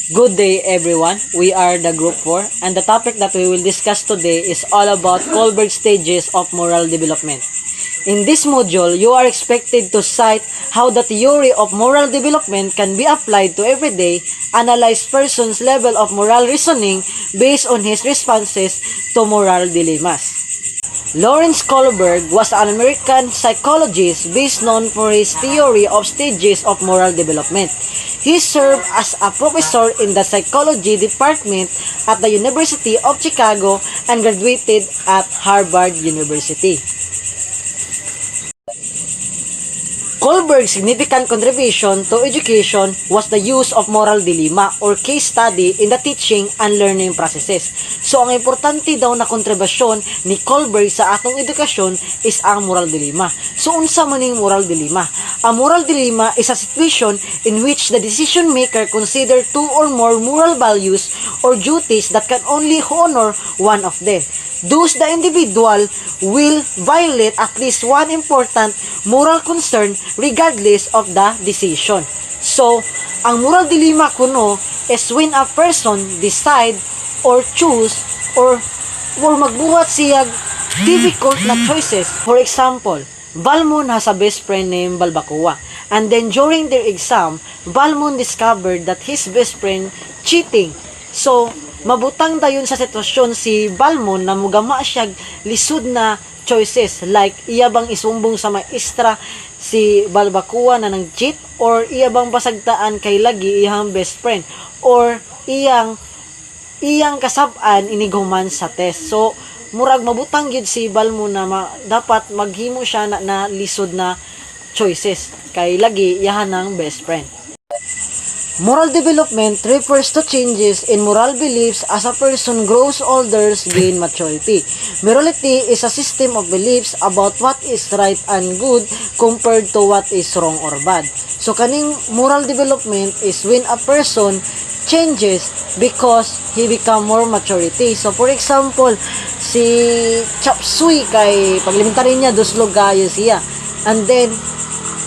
Good day everyone, we are the group 4 and the topic that we will discuss today is all about kholberg stages of moral development. In this module, you are expected to cite how the theory of moral development can be applied to everyday, analyze person's level of moral reasoning based on his responses to moral dilemmas. Lawrence Kholberg was an American psychologist best known for his theory of stages of moral development. He served as a professor in the psychology department at the University of Chicago and graduated at Harvard University. Kholberg's significant contribution to education was the use of moral dilemma or case study in the teaching and learning processes. So, ang importante daw na kontribusyon ni Kholberg sa atong edukasyon is ang moral dilemma. So, unsa man ning moral dilemma? A moral dilemma is a situation in which the decision maker consider two or more moral values or duties that can only honor one of them. Thus, the individual will violate at least one important moral concern regardless of the decision. So, ang moral dilemma kuno is when a person decide or choose or magbuhat siya difficult na choices. For example, Balmon has a best friend named Balbacoa. And then during their exam, Balmon discovered that his best friend cheating. So, mabutang dayon sa sitwasyon si Balmon na mugama siya lisod na choices like iya bang isumbong sa maestra si Balbacoa na nang cheat or iya bang pasagtaan kay lagi iyang best friend or iyang kasab-an iniguman sa test. So murag mabutang gyud si Balmon na dapat maghimo siya na lisod na choices kay lagi iyahan ng best friend. Moral development refers to changes in moral beliefs as a person grows older, gain maturity. Morality is a system of beliefs about what is right and good compared to what is wrong or bad. So kaning moral development is when a person changes because he become more maturity. So for example, si Chapsuy kay pag-elementary niya duslog kayo siya. And then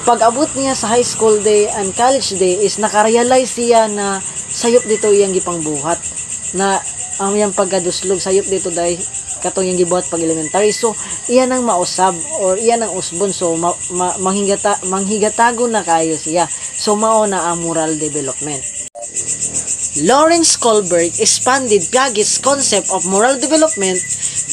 pag-abot niya sa high school day and college day is nakarealize siya na sayop dito iyang gipang buhat na ang iyang pagkaduslog sayop dito dahil katong iyang gibuhat pag elementary. So iyan ang mausab or iyan ang usbon, so manghigatago na kayo siya. So mao na ang moral development. Lawrence Kholberg expanded Piaget's concept of moral development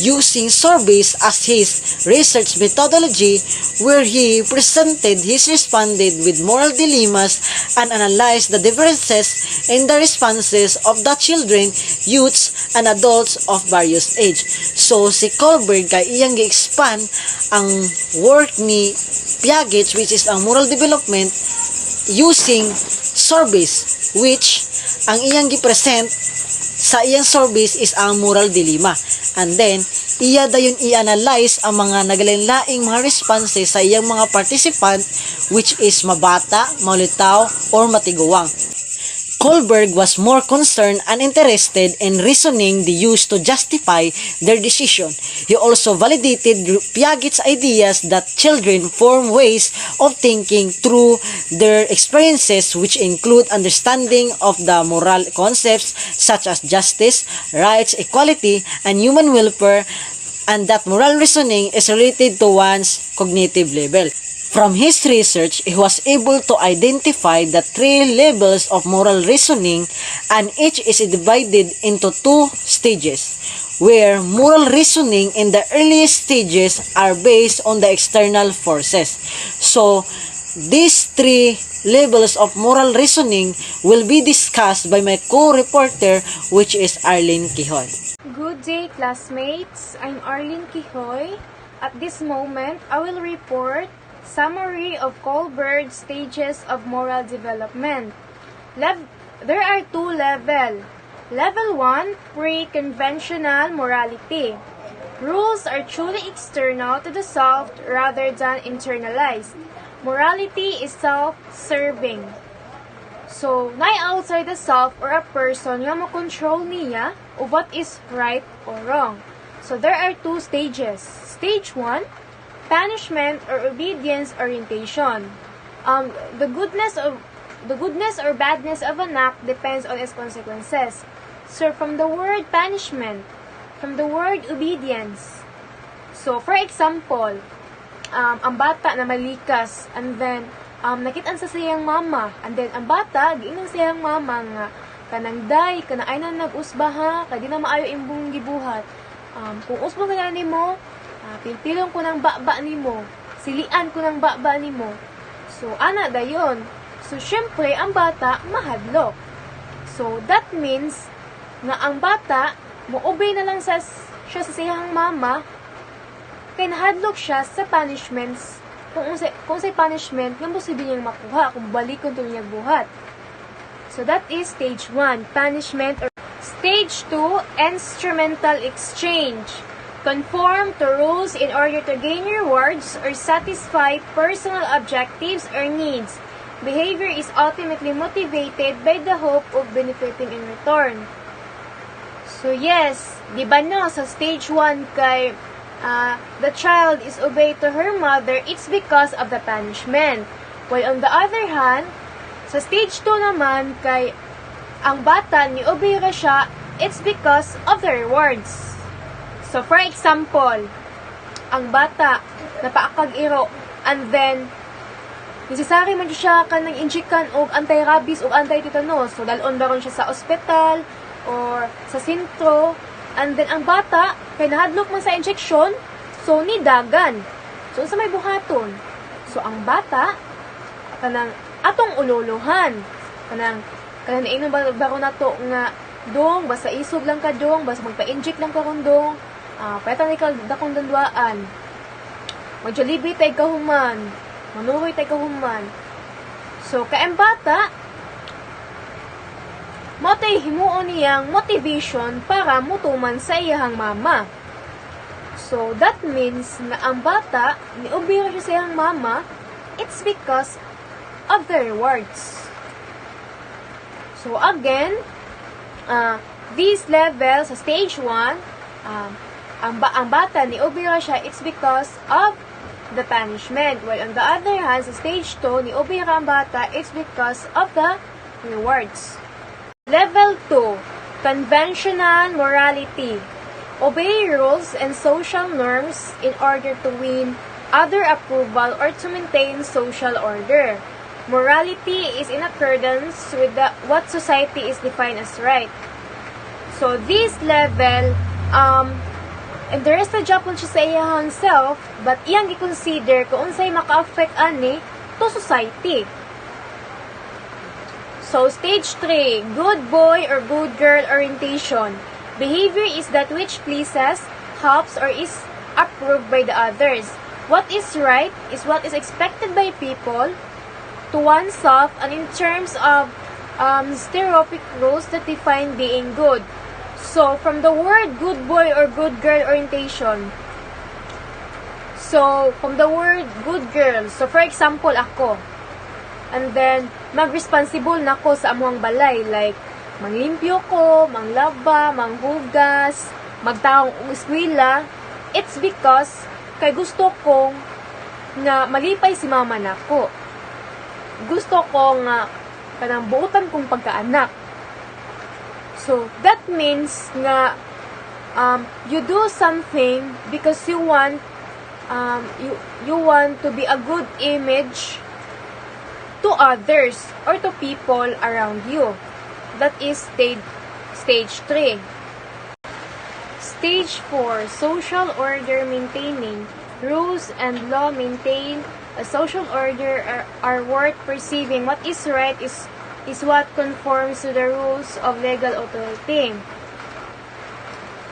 using surveys as his research methodology, where he presented his respondents with moral dilemmas and analyzed the differences in the responses of the children, youths, and adults of various age. So si Kholberg kay iyang gi-expand ang work ni Piaget, which is ang moral development, using surveys, which ang iyang gi-present sa iyang surveys is ang moral dilemma. And then, iya dayon i-analyze ang mga nagalain-laing mga responses sa iyang mga participant, which is mabata, maulitaw, or matiguang. Kholberg was more concerned and interested in reasoning they used to justify their decision. He also validated Piaget's ideas that children form ways of thinking through their experiences, which include understanding of the moral concepts such as justice, rights, equality, and human welfare, and that moral reasoning is related to one's cognitive level. From his research, he was able to identify the 3 levels of moral reasoning, and each is divided into 2 stages, where moral reasoning in the earliest stages are based on the external forces. So, these 3 levels of moral reasoning will be discussed by my co-reporter, which is Arlene Quijoy. Good day, classmates. I'm Arlene Quijoy. At this moment, I will report summary of Kholberg's stages of moral development. There are 2 levels. Level 1, pre-conventional morality. Rules are truly external to the self rather than internalized. Morality is self-serving. So, na outside the self or a person nga mo-control niya of what is right or wrong. So, there are 2 stages. Stage 1, punishment or obedience orientation. The goodness of the goodness or badness of an act depends on its consequences. So, from the word punishment, from the word obedience. So, for example, ang bata na malikas, and then, nakitaan sa siyang mama, and then, ang bata, giingon sa siyang mama nga, kanang day, kanang ay na nag-usba ha, kadi na maayo imbong gibuhat. Kung usba ka na nimo, pilpilong ko ng baba nimo, silian ko ng baba nimo. So, ana dayon. So, syempre, ang bata, mahadlok. So, that means, nga ang bata, mo-obey na lang siya sa siyang mama, kaya nahadlok siya sa punishments, kung sa punishment, nga posible niyang makuha, kung balikon ito niyang buhat. So, that is stage 1, punishment. Stage 2, instrumental exchange. Conform to rules in order to gain rewards or satisfy personal objectives or needs. Behavior is ultimately motivated by the hope of benefiting in return. So yes, di ba no, sa stage 1 kay the child is obeyed to her mother, it's because of the punishment. While on the other hand, sa stage 2 naman kay ang bata ni obey ra siya, it's because of the rewards. So for example, ang bata napaakag-iro, and then necessary man siya kanang injekan og anti-rabies og anti-tetanus. So dalon daron siya sa ospital or sa sentro, and then ang bata kay nahadlok man sa injection, so nidagan. So sa may buhaton. So ang bata kanang atong ululuhan, kanang inom ba nato nga dong basta isog lang ka dong, basta magpa-inject lang ka dong. Pwede na ikaw dakong dandwaan. Mag-jollibee tayo kahuman. Manuroy tayo kahuman. So, kaeng bata, matay himuon niyang motivation para mutuman sa iyahang mama. So, that means na ang bata, niubira siya sa iyahang mama, it's because of the rewards. So, again, this level sa stage 1, ang bata ni obira siya, it's because of the punishment. While on the other hand, sa stage 2, ni obira ang bata, it's because of the rewards. Level 2, conventional morality. Obey rules and social norms in order to win other approval or to maintain social order. Morality is in accordance with what society is defined as right. So, this level, interested Japon siya sa iyang self, but iyang i-consider kung unsay maka-affect ani to society. So, stage 3, good boy or good girl orientation. Behavior is that which pleases, helps, or is approved by the others. What is right is what is expected by people to oneself, and in terms of stereotypic rules that define being good. So, from the word good boy or good girl orientation, so, from the word good girl, so for example, ako, and then, mag-responsible na ko sa amuang balay, like, manglimpyo ko, manglaba, manghugas, magtaong eskwela, it's because, kay gusto kong, nga malipay si mama nako. Gusto ko nga, kanang buutan kong pagkaanak. So, that means nga, you do something because you want, you want to be a good image to others or to people around you. That is stage 3. Stage 4, social order maintaining. Rules and law maintain a social order are worth perceiving. What is right is what conforms to the rules of legal authority.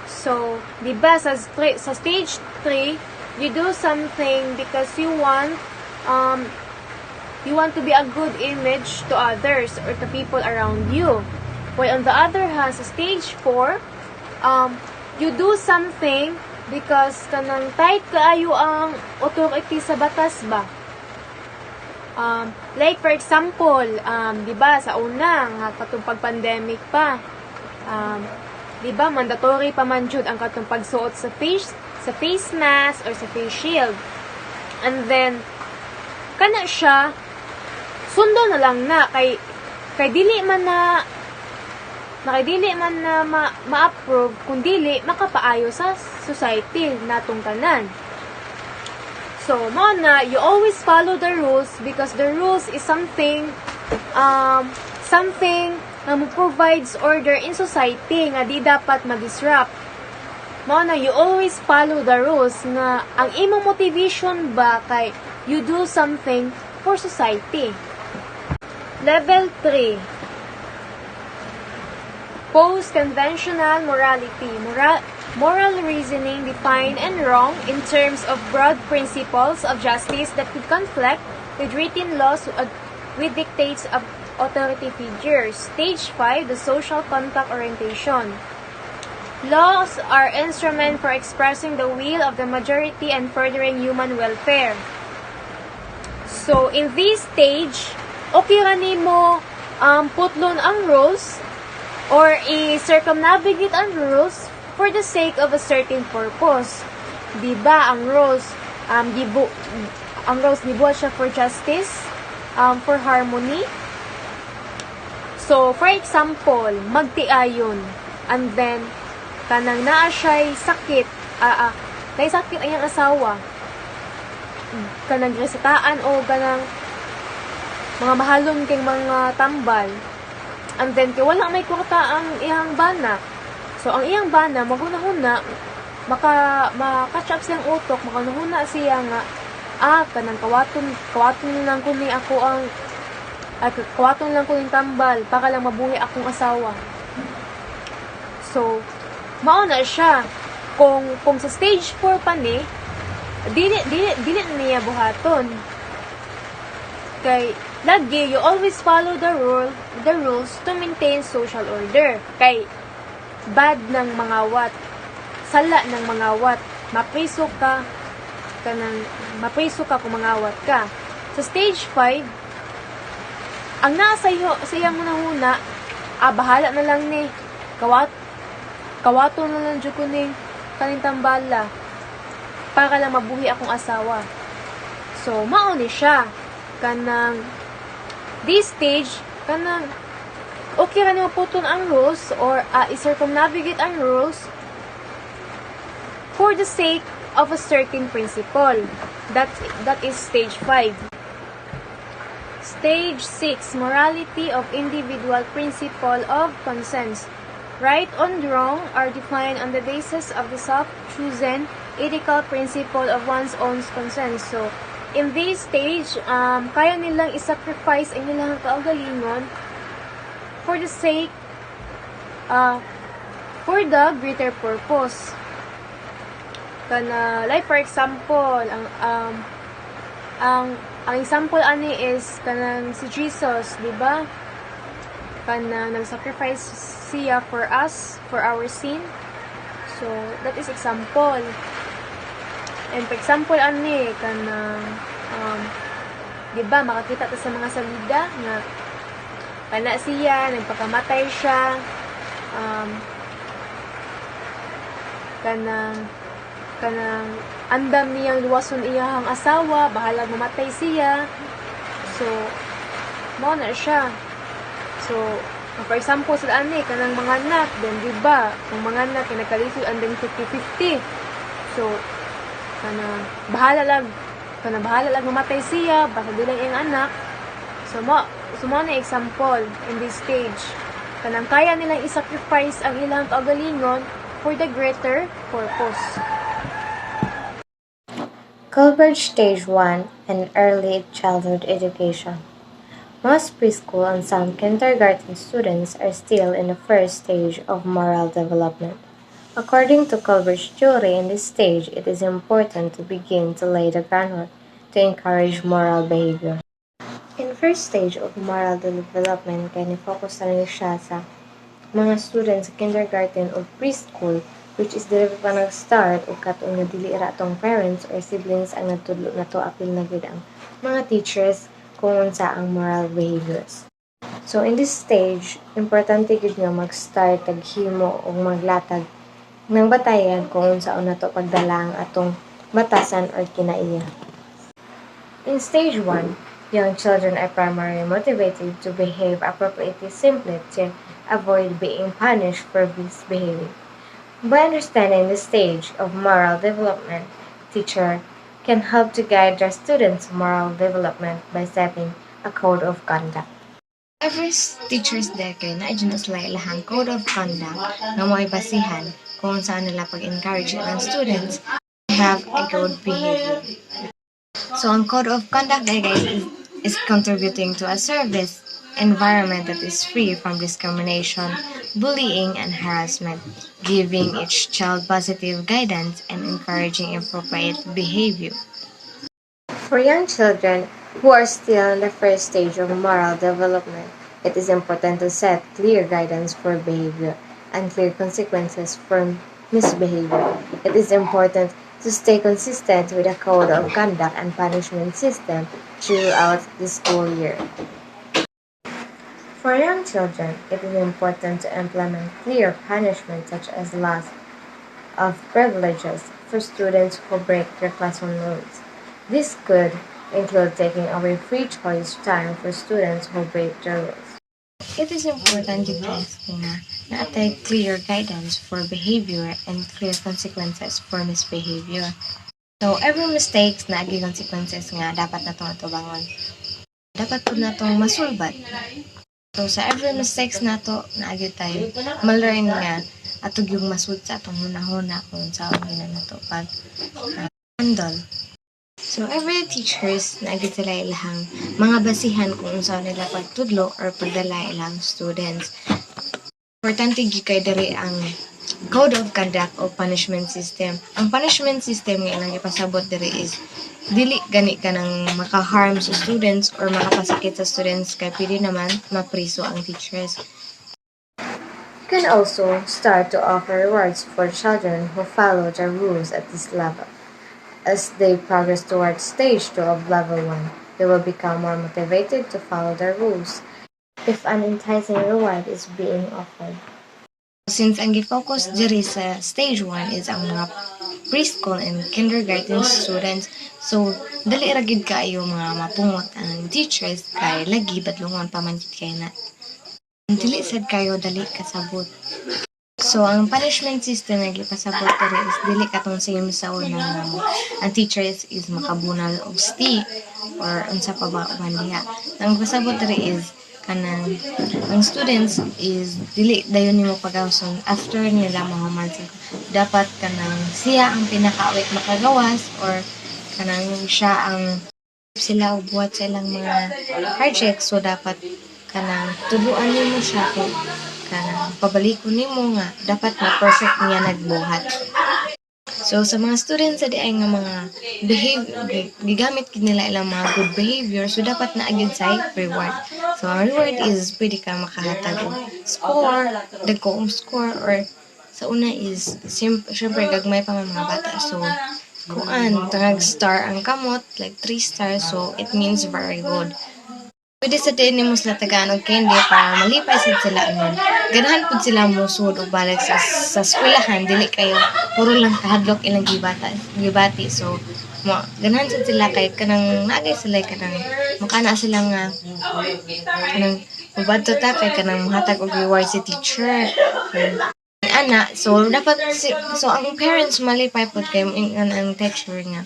So, diba, sa stage 3, you do something because you want to be a good image to others or to people around you. While on the other hand, sa stage 4, you do something because kanang tight kaayo ang authority sa batas ba. Like for example, diba sa una nga katong pag-pandemic pa, diba mandatory pa man jud ang katong pagsuot sa face mask or sa face shield. And then kana siya, sundo na lang na kay dili man na ma-approve kung dili makapaayo sa society natong tanan. So, mao na, you always follow the rules because the rules is something na provides order in society nga di dapat ma-disrupt. Mao na, you always follow the rules nga ang imong motivation ba kay you do something for society. Level 3. Post-conventional morality. Moral reasoning define and wrong in terms of broad principles of justice that could conflict with written laws with dictates of authority figures. Stage 5, the social contact orientation. Laws are instrument for expressing the will of the majority and furthering human welfare. So, in this stage, okay ra nimo putlon ang rules or i-circumnavigate ang rules for the sake of a certain purpose. Diba ang rules gibuhat siya for justice, for harmony. So, for example, magtiayon and then kanang naa siya'y sakit, may sakit ang iyang asawa, kanang resitaan o kanang mga mahalon kay mga tambal, and then kay wala may kwarta ang iyang bana. So, ang iyang bana, maghuna-huna, maka-catch up siyang utok, maghuna siya nga, kanang kawaton lang ko ni ako ang, kawaton lang ko yung tambal, para lang mabuhi akong asawa. So, mauna siya. Kung sa stage 4 pa ni, dili niya buhaton. Kay, lagi, you always follow the rules to maintain social order. Kay, bad ng mangawat, sala ng mangawat, mapriso ka kung mangawat ka. Sa stage 5, ang nasa siyang huna, bahala na lang ni, kawato na lang dyan ko ni kanintambala para lang mabuhi akong asawa. So, mauni siya. This stage, okay ra nimo puton ang rules or i-circumnavigate ang rules for the sake of a certain principle. That is stage 5. Stage 6, morality of individual principle of conscience. Right and wrong are defined on the basis of the self-chosen ethical principle of one's own conscience. So, in this stage, kaya nilang isacrifice ang nilang kaugalingon for the sake, for the greater purpose. Like for example, ang example ani is kanang si Jesus, di ba? Nag-sacrifice siya for us, for our sin. So, that is example. And for example, di ba, makakita ta sa mga salida nga kana siya, nagpakamatay siya, kanang andam niyang luwason iyahang asawa, bahala mamatay siya. So, mo na siya. So, for example, sa kanang mga anak, then di ba, ang mga anak, kinakalisod andang 50-50. So, bahala lang mamatay siya, basta di lang iyang anak. So, mo na example in this stage. Kanang kaya nilang isacrifice ang ilang kaugalingon for the greater purpose. Kholberg Stage 1 and Early Childhood Education. Most preschool and some kindergarten students are still in the first stage of moral development. According to Kholberg's theory, in this stage, it is important to begin to lay the groundwork to encourage moral behavior. In first stage of moral development, kaya focus na siya sa mga students sa kindergarten o preschool, which is dili pa nag-start o katong nga dili ra tong parents or siblings ang nagtudlo na to, apil na gid ang mga teachers kung unsa ang moral behaviors. So in this stage, importante gid nga mag-start taghimo o maglatag ng batayan kung unsa na to pagdala ang atong batasan or kinaiya. In stage 1, Young children are primarily motivated to behave appropriately simply to avoid being punished for misbehaving. By understanding the stage of moral development, teacher can help to guide their students' moral development by setting a code of conduct. Every teacher's day kay naadyo na sila ilahang code of conduct nga mo'y basihan kung saan nila pag-encourage ng students to have a good behavior. So, ang code of conduct ay guys is contributing to a service environment that is free from discrimination, bullying, and harassment, giving each child positive guidance and encouraging appropriate behavior. For young children who are still in the first stage of moral development, it is important to set clear guidance for behavior and clear consequences for misbehavior. It is important to stay consistent with a code of conduct and punishment system throughout the school year. For young children, it is important to implement clear punishment such as loss of privileges for students who break their classroom rules. This could include taking away free choice time for students who break the rules. It is important to test na natay clear guidance for behavior and clear consequences for misbehavior. So, every mistakes na agi consequences nga dapat na itong atubangon. Dapat po na itong masulbat. So, sa every mistakes na to na agi tayo, ma-learn nga atog yung masud sa atong hunahuna kung saan gina na to pag handle. So, every teachers na agad sila ilahang mga basihan kung saan nila pagtudlo or pagdala ilang students. Importante gikay diri ang code of conduct o punishment system. Ang punishment system nga ilang ipasabot diri is dili gani ka nang maka-harm sa students or makapasakit sa students kay pwede naman mapriso ang teachers. You can also start to offer rewards for children who follow the rules at this level. As they progress towards stage 2 of level 1, they will become more motivated to follow the rules if an enticing reward is being offered. Since ang gi-focus diri sa stage 1 is ang mga preschool and kindergarten students, so dali ra gid kaayo mga mapungot ang teachers kay lagi badlungon pa man gid kay na. Dili sad kayo dali kasabot. So, ang punishment system na gipasabot diri is dili katong same sa una nga ang teachers is makabunal og stick or unsa pa ba uban diha. Ang pasabot diri is kanang ang students is dili dayon nimo pagawson after nila mahuman dapat kanang siya ang pinakaawit makagawas or kanang siya ang sila og buhat sa ilang mga projects so dapat kanang tuduan nimo siya kung kanang pabalikon nimo nga dapat na perfect niya nagbuhat. So sa mga students sa diay nga mga behavior gigamit gid nila ilang mga good behavior so dapat na agad sa reward. So ang reward is pwede ka makahatag og score, dagko score or sa una is syempre gagmay pa man mga bata. So kuan tangag star ang kamot like 3 stars so it means very good. Pwede sa din nimo sila Tagalog candy para malipay sad sila nun. Ganahan pud sila musud og balik sa eskwelahan dili kayo puro lang kahadlok ilang gibati. So ganahan sad sila kay kanang naagay sila kanang makana sila nga kanang mabadto ta kay kanang mahatag og reward si teacher. Ana, so dapat so ang parents malipay pud kay ang teacher nga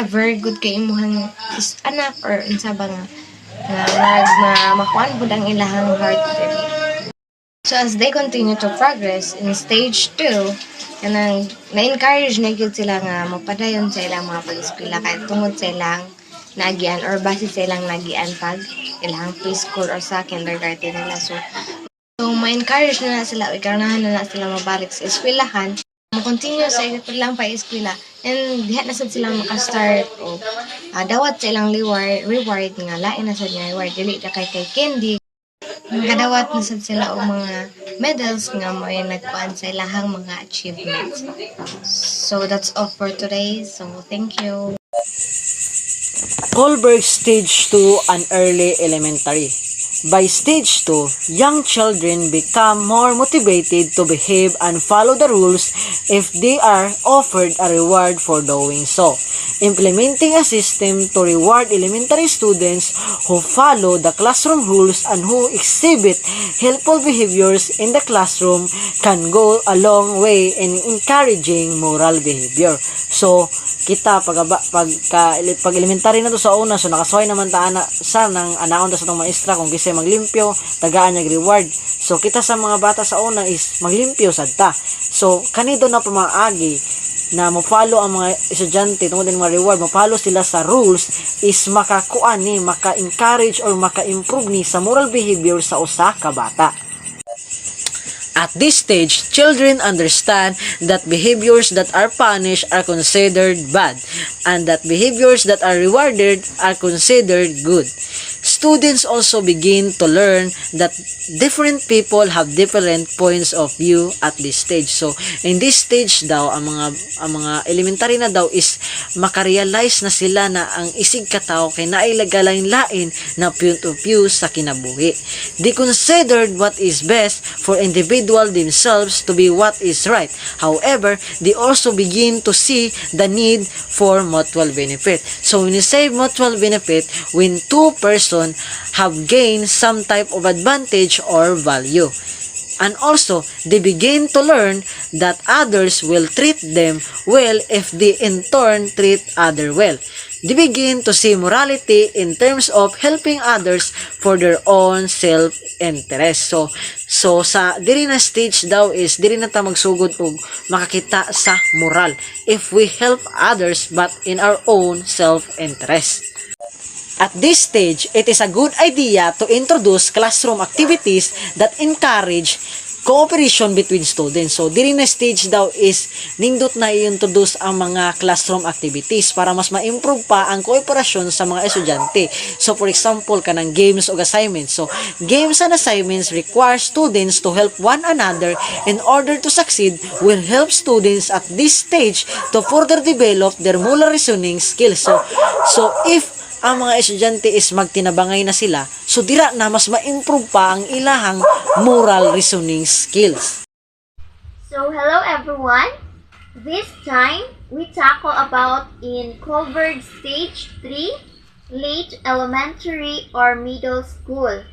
very good kay imuhang anak or unsa ba nga makuan po ang ilahang heart rate. So as they continue to progress in stage 2, kanang na-encourage na gyud sila nga mapadayon sa ilang mga pag-eskwela kay tungod sa ilang nagian or base sa ilang nagian pag ilang preschool or sa kindergarten nila. So ma-encourage na sila, iganahan na sila mabalik sa eskwelahan, mo-continue sa ilang pa-eskwela and diha na sad sila maka-start o dawat sa ilang reward nga lain na sad nga reward dili na kay candy nakadawat na sad sila og mga medals nga mo'y nagkuan sa ilahang mga achievements. So that's all for today. So thank you. Kholberg Stage 2 and Early Elementary. By stage 2, young children become more motivated to behave and follow the rules if they are offered a reward for doing so. Implementing a system to reward elementary students who follow the classroom rules and who exhibit helpful behaviors in the classroom can go a long way in encouraging moral behavior. So, kita pag elementary na to sa una, so nakasuhay naman ta ana sa nang anaon ta sa tong maestra kung gisay maglimpyo tagaan niya reward. So kita sa mga bata sa una is maglimpyo sad ta. So kanido na pamaagi na mo-follow ang mga estudyante tungod din mga reward, mo-follow sila sa rules is makakuan ni maka-encourage or maka-improve ni sa moral behavior sa usa ka bata. At this stage, children understand that behaviors that are punished are considered bad and that behaviors that are rewarded are considered good. Students also begin to learn that different people have different points of view at this stage. So, in this stage daw, ang mga elementary na daw is makarealize na sila na ang isig katao kay nailagalain-lain na point of view sa kinabuhi. They considered what is best for individual themselves to be what is right. However, they also begin to see the need for mutual benefit. So, when you say mutual benefit, when two persons have gained some type of advantage or value. And also, they begin to learn that others will treat them well if they in turn treat others well. They begin to see morality in terms of helping others for their own self-interest. So sa diri na stage daw is diri na ta magsugod og makakita sa moral if we help others but in our own self-interest. At this stage, it is a good idea to introduce classroom activities that encourage cooperation between students. So, diri na stage daw is nindot na i-introduce ang mga classroom activities para mas ma-improve pa ang kooperasyon sa mga estudyante. So, for example, kanang games o assignments. So, games and assignments require students to help one another in order to succeed will help students at this stage to further develop their moral reasoning skills. So if ang mga estudyante is magtinabangay na sila, so dira na mas ma-improve pa ang ilahang moral reasoning skills. So hello everyone. This time we tackle about in kholberg stage 3, late elementary or middle school.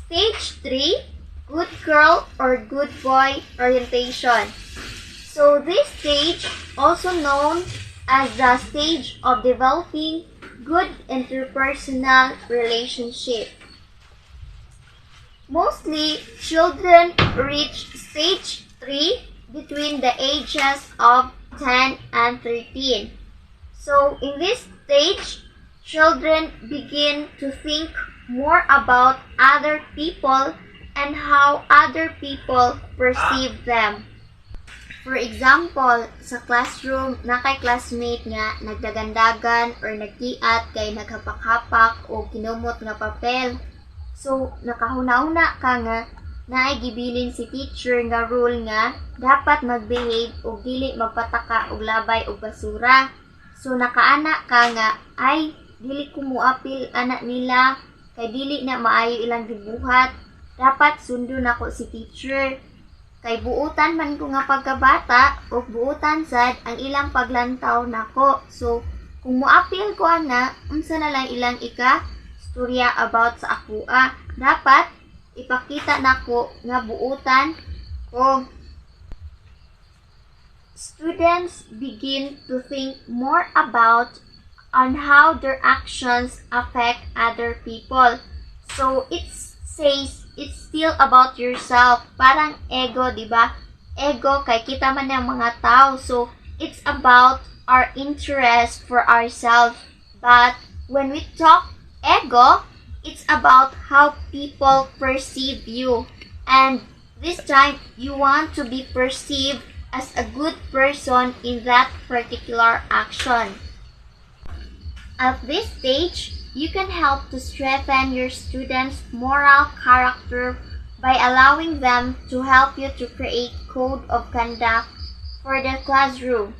Stage 3, good girl or good boy orientation. So this stage also known as the stage of developing good interpersonal relationship. Mostly, children reach stage 3 between the ages of 10 and 13. So, in this stage, children begin to think more about other people and how other people perceive them. For example, sa classroom, na kay classmate nga nagdagandagan or nagtiat kay naghapak-hapak o kinumot nga papel. So, nakahuna-una ka nga naay gibilin si teacher nga rule nga dapat mag-behave o dili magpataka og labay og basura. So, nakaana ka nga ay dili ko muapil anak nila kay dili na maayo ilang gibuhat. Dapat sundo nako si teacher. Kay buutan man ko nga pagkabata o buutan sad ang ilang paglantaw nako. So, kung muapil ko ana, unsa na lang ilang storya about sa akua. Dapat ipakita nako nga buutan ko. Students begin to think more about on how their actions affect other people. So, it says it's still about yourself. Parang ego, di ba? Ego, kay kita man ng mga tao. So, it's about our interest for ourselves. But, when we talk ego, it's about how people perceive you. And, this time, you want to be perceived as a good person in that particular action. At this stage, you can help to strengthen your students' moral character by allowing them to help you to create code of conduct for the classroom.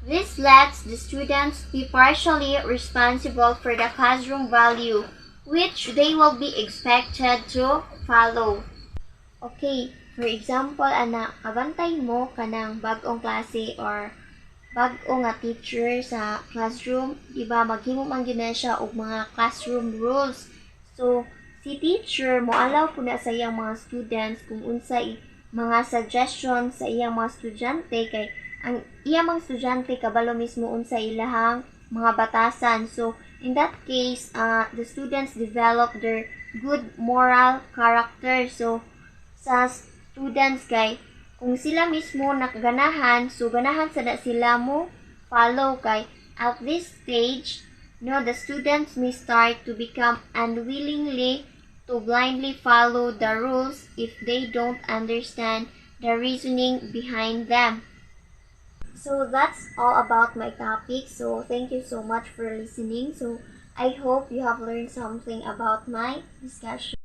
This lets the students be partially responsible for the classroom value, which they will be expected to follow. Okay, for example, ana, kabantay mo kanang bagong klase or bag-o nga teacher sa classroom, di ba maghimo man gyud na siya og mga classroom rules. So, si teacher mo allow po na sa iyang mga students kung unsay mga suggestion sa iyang mga estudyante kay ang iyang mga estudyante kabalo mismo unsay ilahang mga batasan. So, in that case, the students develop their good moral character. So, sa students kay kung sila mismo nakaganahan, so ganahan sada sila mo follow kay at this stage, no, the students may start to become unwillingly to blindly follow the rules if they don't understand the reasoning behind them. So that's all about my topic. So thank you so much for listening. So I hope you have learned something about my discussion.